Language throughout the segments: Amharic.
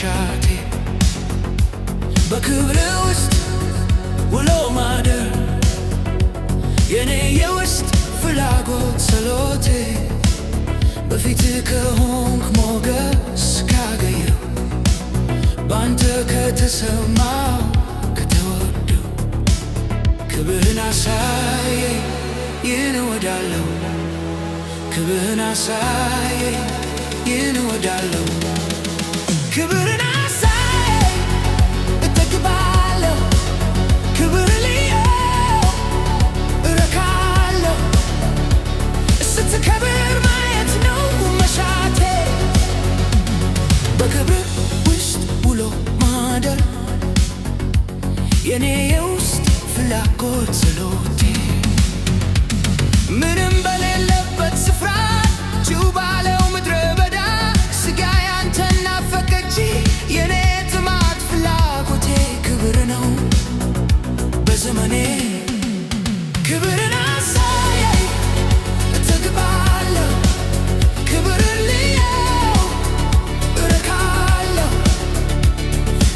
መሻቴ በክብር ውስጥ ውሎ ማደር የኔ የውስጥ ፍላጎት ጸሎቴ በፊት ከሆንክ ሞገስ ካገኘው ባንተ ከተሰማው ከተወደው ክብርን አሳየኝ ይህን እወዳለሁ ክብርን አሳየኝ ይህን እወዳለሁ ክብርን አሳየኝ እጠግባለሁ ክብርን ልየው እረካለሁ ስትከብር ማየት ነው መሻቴ በክብር ውስጥ ውሎ ማደር የኔ የውስጥ ፍላጎት ጸሎቴ ምንም በሌለበት ስፍራ ጭው ባለው ምድረ በዳ ስጋዬ አንተን ናፈቀች የኔ ጥማት ፍላጎቴ ክብር ነው በዘመኔ ክብርን አሳየኝ እጠግባለሁ ክብርን ልየው እረካለሁ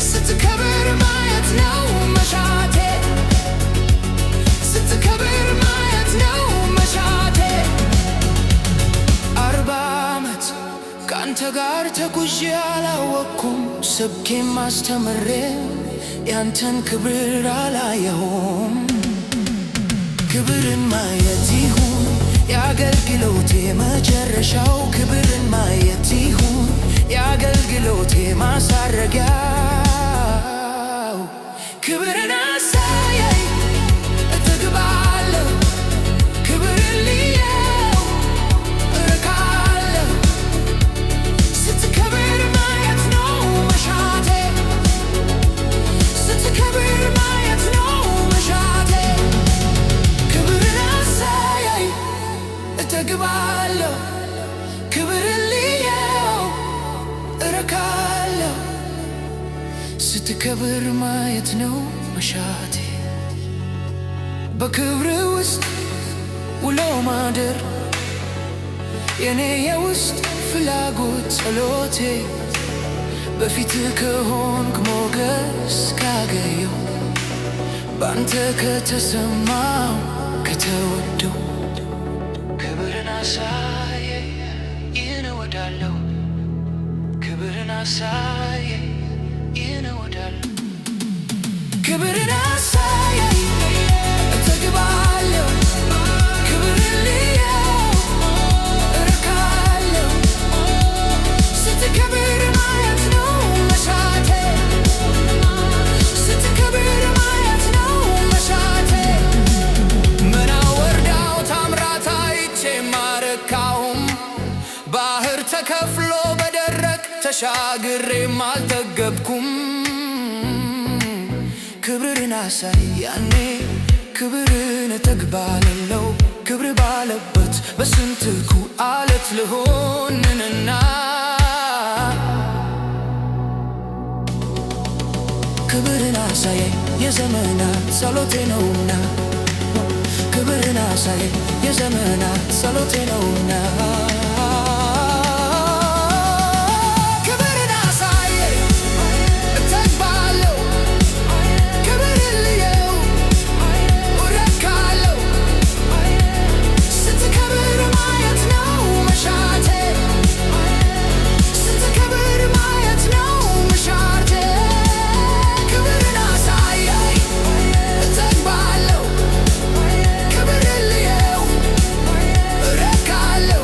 ስትከብር ማየት ነው መሻቴ ስትከብር ማየት ነው መሻቴ 40 ዓመት ከአንተ ጋር ተጉዤ አላወቅኩም ሰብኬም አስተምሬ ያንተን ክብር አላየሁም ክብርን ማየት ይሁን የአገልግሎቴ መጨረሻው ክብርን ማየት ይሁን የአገልግሎቴ ማሳረጊያው ክብርን አሳየኝ እጠግባለሁ ክብርን ልየው እረካለሁ ስትከብር ማየት ነው መሻቴ ስትከብር ማየት ነው መሻቴ ክብርን አሳየኝ እጠግባለሁ ክብርን ልየው እረካለሁ ስትከብር ማየት ነው መሻቴ በክብር ውስጥ ውሎ ማደር የኔ የውስጥ ፍላጎት ጸሎቴ በፊት ከሆንክ ሞገስ ካገኘው ባንተ ከተሰማው ከተወደው ክብርን አሳየኝ ይህን እወዳለሁ ክብርን አሳየኝ ይህን እወዳለሁ ክብርን አሳየኝ እጠግባለሁ ክብርን ልየው እረካለሁ ስትከብር ማየት ነው መሻቴ ስትከብር ማየት ነው መሻቴ ምናወርዳው ታምራት አይቼም አልረካሁም ባህር ተከፍሎ በደረቅ ተሻግሬም አልጠገብኩም ክብርን አሳይ ያኔ ክብርን እጠግባለሁ ክብር ባለበት በስንትኩ አለት ልሆንንና ክብርን አሳየኝ የዘመናት ጸሎቴ ነውና ክብርን አሳየኝ የዘመናት ጸሎቴ ነውና ክብርን አሳየኝ እጠግባለሁ ክብርን ልየው እረካለሁ ስትከብር ማየት ነው መሻቴ ስትከብር ማየት ነው መሻቴ ክብርን አሳየኝ እጠግባለሁ ክብርን ልየው እረካለሁ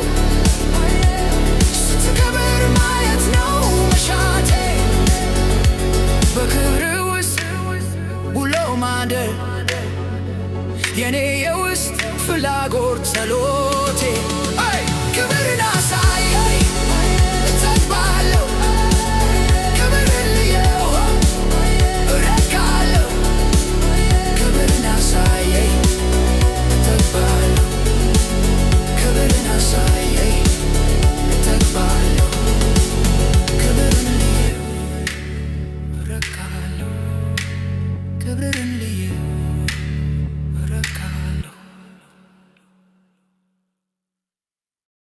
ስትከብር ማየት ነው መሻቴ በክብር ውስጥ ውሎ ማደር የኔ የውስጥ ፍላጎት ጸሎቴ ክብርን አሳየኝ እጠግባለሁ ክብርን ልየው እረካለሁ ክብርን አሳየኝ እጠግባለሁ ክብርን አሳየኝ እጠግባለሁ ክብርን ልየው እረካለሁ ክብርን ልየው